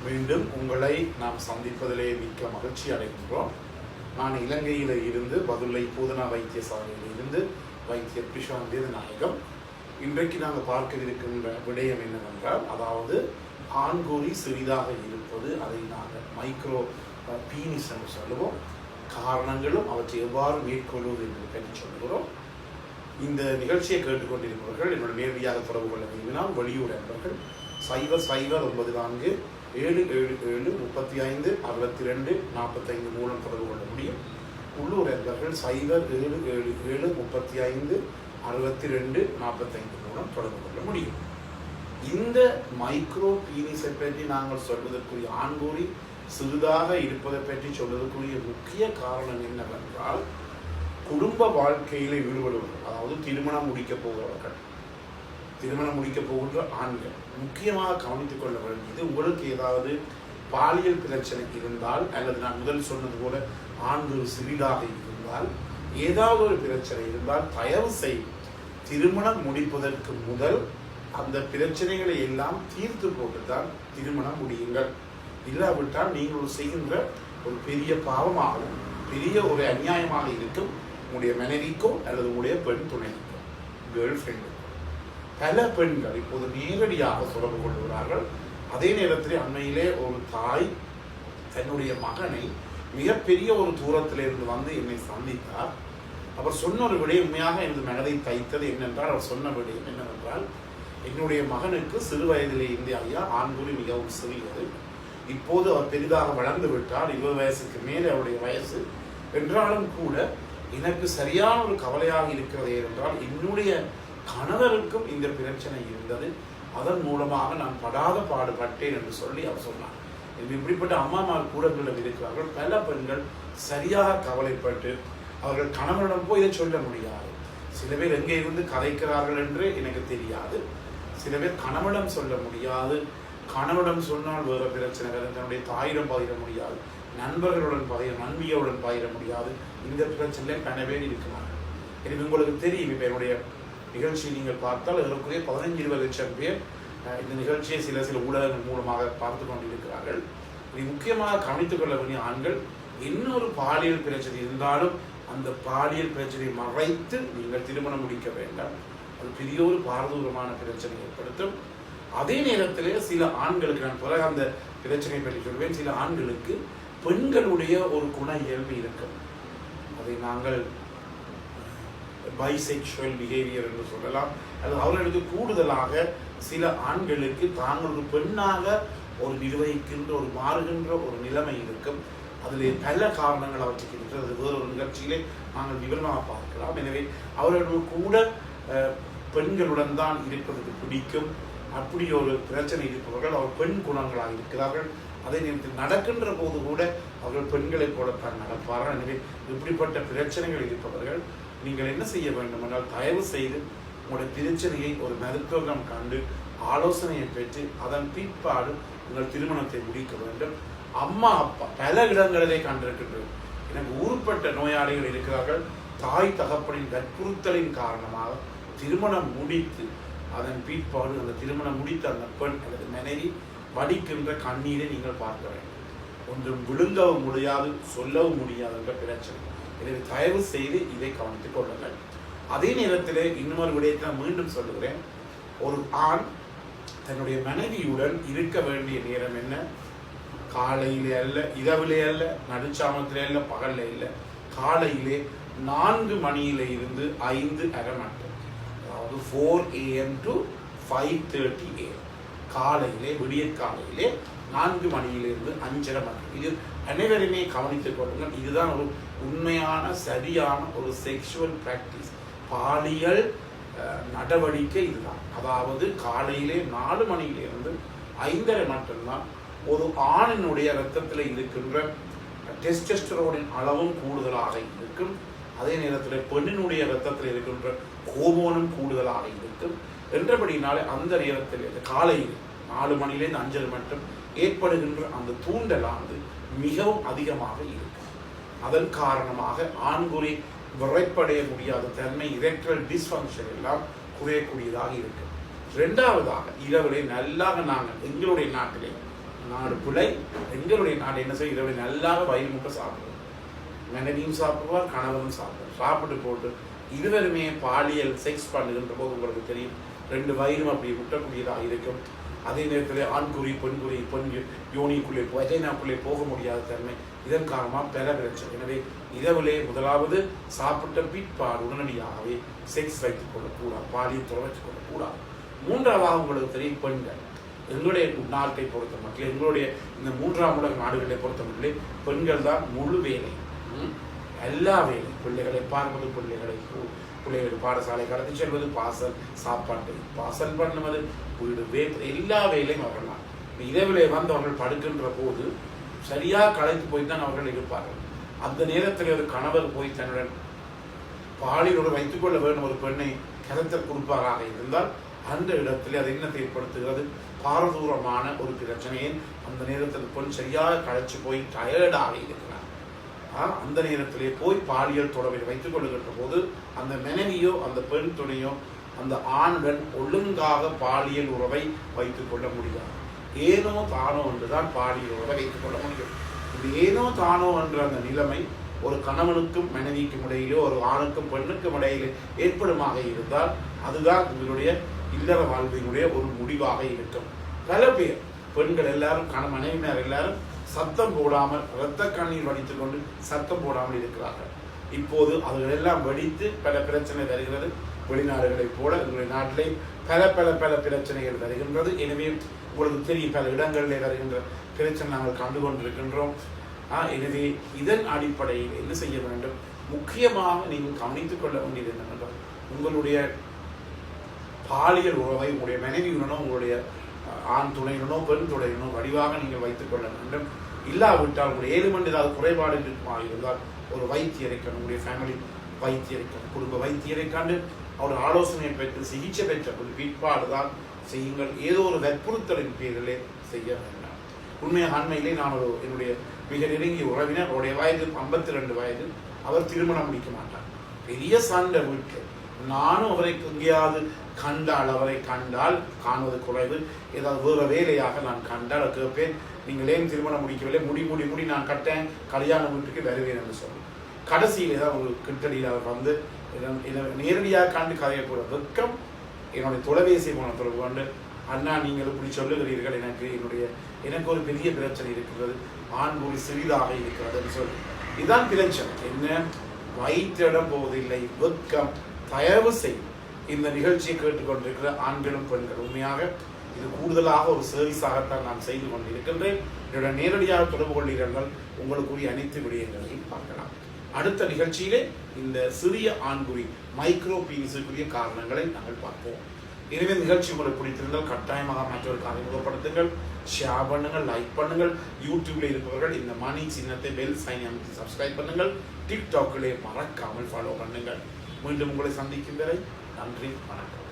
மீண்டும் உங்களை நாம் சந்திப்பதிலே மிக்க மகிழ்ச்சி அடைகின்றோம். நான் இலங்கையில் இருந்து பதுளை பூதனா வைத்தியசாலையில் இருந்து வைத்தியர் பிரிஷாந்த் வேதநாயகம். இன்றைக்கு நாங்கள் பார்க்க இருக்கின்ற விடயம் என்னவென்றால், அதாவது ஆண்குறி சிறிதாக இருப்பது, அதை நாங்கள் மைக்ரோ பீனிஸ் என்று சொல்லுவோம். காரணங்களும் அவற்றை எவ்வாறு மேற்கொள்வது என்று பற்றி சொல்கிறோம். இந்த நிகழ்ச்சியை கேட்டுக்கொண்டிருப்பவர்கள் என்னோட நேரடியாக தொடர்பு கொள்ள விரும்பினால் வெளியூர் என்பவர்கள் 0097777356245 மூலம் தொடர்பு கொள்ள முடியும். உள்ளூர் என்பவர்கள் 077756245 மூலம் தொடர்பு கொள்ள முடியும். இந்த மைக்ரோ பீனிஸை பற்றி நாங்கள் சொல்வதற்குரிய ஆண்குறி சிறிதாக இருப்பதை பற்றி சொல்வதற்குரிய முக்கிய காரணம் என்னவென்றால், குடும்ப வாழ்க்கையிலே ஈடுபடுவர்கள், அதாவது திருமணம் முடிக்கப் போகிறவர்கள், திருமணம் முடிக்கப் போகின்ற ஆண்கள் முக்கியமாக கவனித்துக் கொள்ள வேண்டியது, உங்களுக்கு ஏதாவது பாலியல் பிரச்சனை இருந்தால், அல்லது நான் முதல் சொன்னது போல ஆண்கள் சிறிதாக இருந்தால், ஏதாவது ஒரு பிரச்சனை இருந்தால், தயவு செய்து திருமணம் முடிப்பதற்கு முதல் அந்த பிரச்சனைகளை எல்லாம் தீர்த்து போட்டுத்தான் திருமணம் முடியுங்கள். இல்லாவிட்டால் நீங்கள் செய்கின்ற ஒரு பெரிய பாவமாகவும் பெரிய ஒரு அநியாயமாக இருக்கும் உங்களுடைய மனைவிக்கோ அல்லது உங்களுடைய பெண் துணைக்கோ, கேர்ள் ஃப்ரெண்டுக்கோ. பல பெண்கள் இப்போது நேரடியாக தொடர்பு கொள்கிறார்கள். அதே நேரத்தில் அண்மையிலே ஒரு தாய் தன்னுடைய மகனை மிகப்பெரிய ஒரு தூரத்திலிருந்து வந்து என்னை சந்தித்தார். அவர் சொன்ன ஒரு விடயம் உண்மையாக எனது மனதை தைத்தது. என்னென்றால், அவர் சொன்ன விடயம் என்னவென்றால், என்னுடைய மகனுக்கு சிறு வயதிலே இருந்து ஐயா ஆண்குறி மிகவும் சிறியது. இப்போது அவர் பெரிதாக வளர்ந்து விட்டார், 20 வயசுக்கு மேலே அவருடைய வயசு. என்றாலும் கூட எனக்கு சரியான ஒரு கவலையாக இருக்கிறது. ஏனென்றால், என்னுடைய கணவருக்கும் இந்த பிரச்சனை இருந்தது. அதன் மூலமாக நான் படாத பாடுபட்டேன் என்று சொல்லி அவர் சொன்னார். இப்படிப்பட்ட அம்மாமார் கூடங்களில் இருக்கிறார்கள். பல பெண்கள் சரியாக கவலைப்பட்டு அவர்கள் கணவனிடம் போய் இதை சொல்ல முடியாது. சில பேர் எங்கே இருந்து கதைக்கிறார்கள் என்று எனக்கு தெரியாது. சில பேர் கணவனிடம் சொல்ல முடியாது. கணவனிடம் சொன்னால் வேறு பிரச்சனை, தன்னுடைய தாயிடம் பகிர முடியாது, நண்பர்களுடன் நண்பியவுடன் பகிர முடியாது. இந்த பிரச்சனையில பல பேர் இருக்கிறார்கள். எனவே உங்களுக்கு தெரியும், இப்போ என்னுடைய நிகழ்ச்சியை நீங்கள் பார்த்தால் இதற்குரிய 15-20 லட்சம் பேர் இந்த நிகழ்ச்சியை சில ஊடகங்கள் மூலமாக பார்த்து கொண்டிருக்கிறார்கள். இதை முக்கியமாக கவனித்துக் கொள்ள வேண்டிய ஆண்கள், இன்னொரு பாலியல் பிரச்சனை இருந்தாலும் அந்த பாலியல் பிரச்சனையை மறைத்து நீங்கள் திருமணம் முடிக்க வேண்டாம். அது பெரிய ஒரு பாரதூரமான பிரச்சனை ஏற்படுத்தும். அதே நேரத்தில் சில ஆண்களுக்கு, நான் பிறகு அந்த பிரச்சனை பற்றி சொல்வேன், சில ஆண்களுக்கு பெண்களுடைய ஒரு குண இயல்பு இருக்கும். அதை நாங்கள் பைசெக்சுவல் பிஹேவியர் என்று சொல்லலாம். அது அவர்களுக்கு கூடுதலாக சில ஆண்களுக்கு தாங்கள் ஒரு பெண்ணாக ஒரு நிர்வகிக்கின்ற ஒரு மாறுகின்ற ஒரு நிலைமை இருக்கும். அதில் பல காரணங்கள் அவற்றுக்கு இருக்கிறது. வேறொரு நிகழ்ச்சியிலே நாங்கள் விவரமாக பார்க்கலாம். எனவே அவர்களுக்கு கூட பெண்களுடன் தான் இருப்பதற்கு பிடிக்கும். அப்படி ஒரு பிரச்சனை இருப்பவர்கள் அவர் பெண் குணங்களாக இருக்கிறார்கள். அதே நேரத்தில் நடக்கின்ற போது கூட அவர்கள் பெண்களை போலத்தான் நடப்பார்கள். எனவே இப்படிப்பட்ட பிரச்சனைகள் இருப்பவர்கள் நீங்கள் என்ன செய்ய வேண்டும் என்றால், தயவு செய்து உங்களுடைய பிரச்சனையை ஒரு மருத்துவம் கண்டு ஆலோசனையை பெற்று அதன் பிற்பாடு உங்கள் திருமணத்தை முடிக்க வேண்டும். அம்மா அப்பா பல இடங்களிலே கண்டிருக்கின்றோம். எனக்கு ஊறுப்பட்ட நோயாளிகள் இருக்கிறார்கள். தாய் தகப்பனின் வற்புறுத்தலின் காரணமாக திருமணம் முடித்து அதன் பிற்பாடு அந்த திருமணம் முடித்த அந்த பெண் அல்லது மனைவி வடிக்கின்ற கண்ணீரை நீங்கள் பார்க்க வேண்டும். ஒன்றும் விழுங்கவும் முடியாது, சொல்லவும் முடியாது என்ற பிரச்சனை. எனவே தயவு செய்து இதை கவனித்துக் கொள்ளுங்கள். அதே நேரத்தில் இன்னொரு விடயத்தை நான் மீண்டும் சொல்லுகிறேன். ஒரு ஆண் தன்னுடைய மனைவியுடன் இருக்க வேண்டிய நேரம் என்ன? காலையிலே அல்ல, இரவிலே அல்ல, நடுச்சாமத்திலே அல்ல, பகல்ல இல்லை, காலையிலே 4 மணியிலே இருந்து 5:30 மட்டும், அதாவது 4 AM to 5:30 AM. காலையிலே, விடிய காலையிலே 4 மணியிலிருந்து 5:30 மட்டும். இது அனைவருமே கவனித்துக் கொள்ளுங்கள். இதுதான் ஒரு உண்மையான சரியான ஒரு செக்ஷுவல் பிராக்டிஸ், பாலியல் நடவடிக்கை இதுதான். அதாவது காலையிலே 4 மணியிலிருந்து 5:30 மட்டும்தான் ஒரு ஆணினுடைய இரத்தத்தில் இருக்கின்ற டெஸ்டோஸ்டெரோனின் அளவும் கூடுதலாக இருக்கும். அதே நேரத்தில் பெண்ணினுடைய இரத்தத்தில் இருக்கின்ற ஹோமோனும் கூடுதலாக இருக்கும். என்றபடினாலே அந்த நேரத்தில் காலையில் 4 மணியிலிருந்து 5:30 மட்டும் ஏற்படுகின்ற அந்த தூண்டலானது மிகவும் அதிகமாக இருக்கும். அதன் காரணமாக ஆண்குறி விரைப்படைய முடியாத தன்மை, இரெக்டல் டிஸ்ஃபங்க்ஷன் எல்லாம் குறையக்கூடியதாக இருக்கும். இரண்டாவதாக இரவிலே நல்லாக நாங்கள் எங்களுடைய நாட்டிலே நாடு பிழை. எங்களுடைய நாடு என்ன செய்ய இரவு நல்லாக வயிறு முட்டை சாப்பிடுவோம், மனைவியும் சாப்பிடுவார், கணவரும் சாப்பிடுவார். சாப்பிட்டு போட்டு இருவருமே பாலியல் செக்ஸ் பண்ணுகின்ற போது உங்களுக்கு தெரியும் 2 வயிறும் அப்படி முட்டக்கூடியதாக இருக்கும். அதே நேரத்தில் ஆண்குறி பெண்குறி பெண் யோனிக்குள்ளே வஜைனாக்குள்ளே போக முடியாத தன்மை. இதன் காரணமாக பெற பிரச்சனை. எனவே இரவிலே முதலாவது சாப்பிட்ட பிற்பாடு உடனடியாகவே செக்ஸ் வைத்துக் கொள்ளக்கூடாது, பாலியல் வைத்துக் கொள்ளக்கூடாது. மூன்றாவது உங்களுக்கு தெரியும் பெண்கள். எங்களுடைய நாட்டை பொறுத்த மட்டும், எங்களுடைய இந்த 3ஆம் உலக நாடுகளை பொறுத்த மட்டும் பெண்கள் தான் முழு வேலை, எல்லா வேலை. பிள்ளைகளை பார்ப்பது, பிள்ளைகள் பாடசாலை கடத்தி செல்வது, சாப்பாட்டு பாசல் பண்ணுவது, வீடு எல்லா வேலையும் அவர்கள் தான். இரவிலே வந்து அவர்கள் படுக்கின்ற போது சரியாக களைத்து போய்த்தான் அவர்கள் இருப்பார்கள். அந்த நேரத்தில் ஒரு கணவர் போய் தன்னுடன் பாலியலோடு வைத்துக் கொள்ள வேண்டும் ஒரு பெண்ணை கருத்தர் கொடுப்பாராக இருந்தால் அந்த இடத்திலே அது என்னத்தை ஏற்படுத்துகிறது? பாரதூரமான ஒரு பிரச்சனையை. அந்த நேரத்தில் பெண் சரியாக களைச்சு போய் டயர்டாக இருக்கிறார். அந்த நேரத்திலே போய் பாலியல் தொடர்பில் வைத்துக் கொள்ளுகின்ற போது அந்த மனைவியோ அந்த பெண் துணையோ அந்த ஆண்கள் ஒழுங்காக பாலியல் உறவை வைத்துக் கொள்ள முடியாது. ஏனோ தானோ என்றுதான் பாலியல் உறவை வைத்துக் கொள்ள முடியும். இது ஏனோ தானோ என்ற அந்த நிலைமை ஒரு கணவனுக்கும் மனைவிக்கும் இடையிலோ ஒரு ஆணுக்கும் பெண்ணுக்கும் இடையிலே ஏற்படுமாக இருந்தால் அதுதான் உங்களுடைய இல்லற வாழ்வினுடைய ஒரு முடிவாக இருக்கும். பல பேர் பெண்கள் எல்லாரும் மனைவியினர் எல்லாரும் சத்தம் போடாமல் இரத்த கண்ணீர் வடித்துக் கொண்டு சத்தம் போடாமல் இருக்கிறார்கள். இப்போது அதுகள் எல்லாம் வெடித்து பல பிரச்சனை வருகிறது. வெளிநாடுகளைப் போல எங்களுடைய நாட்டிலே பல பல பல பிரச்சனைகள் வருகின்றது. எனவே உங்களுக்கு தெரியும், பல இடங்களிலே வருகின்ற பிரச்சனை நாங்கள் கண்டு கொண்டிருக்கின்றோம். எனவே இதன் அடிப்படையில் என்ன செய்ய வேண்டும்? முக்கியமாக நீங்கள் கவனித்துக் கொள்ள வேண்டியது என்னவென்றால் உங்களுடைய பாலியல் உறவை உங்களுடைய மனைவியுடனோ உங்களுடைய ஆண் துணையுடனோ பெண் துணையுடனோ வடிவாக நீங்கள் வைத்துக் கொள்ள வேண்டும். இல்லாவிட்டால் உங்களுடைய 7 மணி ஏதாவது குறைபாடு இருந்தால் ஒரு வைத்தியரை கண்டு, உங்களுடைய ஃபேமிலி வைத்தியரை கண்டு, குடும்ப வைத்தியரை கண்டு அவருடைய ஆலோசனையை பெற்று சிகிச்சை பெற்ற பிற்பாடுதான் செய்யுங்கள். ஏதோ ஒரு வற்புறுத்தலின் பேரிலே செய்ய வேண்டாம். உண்மையாக அண்மையிலே நான் என்னுடைய மிக நெருங்கிய உறவினர், அவருடைய வயது 52 வயது. அவர் திருமணம் முடிக்க மாட்டார். பெரிய சண்டை வீட்டு. நானும் அவரை எங்கேயாவது அவரை கண்டால் காணுவது குறைவு, ஏதாவது வேறு வேலையாக நான் கண்டால் கேட்பேன், நீங்கள் ஏன் திருமணம் முடிக்கவில்லை? முடி நான் கட்டேன், கல்யாண வீட்டுக்கு வருவேன் என்று சொல்லி கடைசியிலே தான் ஒரு கிட்டடியில் அவர் வந்து நேரடியாக கண்டு கதையக்கூட வெக்கம் என்னுடைய தொலைபேசி மூலம் தொடர்பு கொண்டு, அண்ணா நீங்கள் இப்படி சொல்லுகிறீர்கள், எனக்கு ஒரு பெரிய பிரச்சனை இருக்கிறது, ஆண்குறி சிறிதாக இருக்கிறது சொல்லி. இதுதான் பிரச்சனை. என்ன? வயிற்றிடம் போவதில்லை, வெக்கம். தயவு செய்யும் இந்த நிகழ்ச்சியை கேட்டுக்கொண்டிருக்கிற ஆண்களும் பெண்கள், உண்மையாக இது கூடுதலாக ஒரு சர்வீஸாகத்தான் நான் செய்து கொண்டிருக்கின்றேன். என்னுடைய நேரடியாக தொடர்பு கொள்கிறீர்கள், உங்களுக்குரிய அனைத்து விடயங்களையும் பார்க்கலாம். அடுத்த நிகழ்ச்சியிலே இந்த சிறிய ஆண்குறி மைக்ரோ பீனிஸுக்குரிய காரணங்களை நாங்கள் பார்ப்போம். எனவே நிகழ்ச்சி உங்களுக்கு பிடித்திருந்தால் கட்டாயமாக மற்றவருக்கு அறிமுகப்படுத்துங்கள், ஷேர் பண்ணுங்கள், லைக் பண்ணுங்கள். யூடியூப்ல இருப்பவர்கள் இந்த மணி சின்னத்தை பெல் சைன் அமைத்து சப்ஸ்கிரைப் பண்ணுங்கள். டிக்டாக்கிலே மறக்காமல் ஃபாலோ பண்ணுங்கள். மீண்டும் உங்களை சந்திக்கும் வரை நன்றி, வணக்கம்.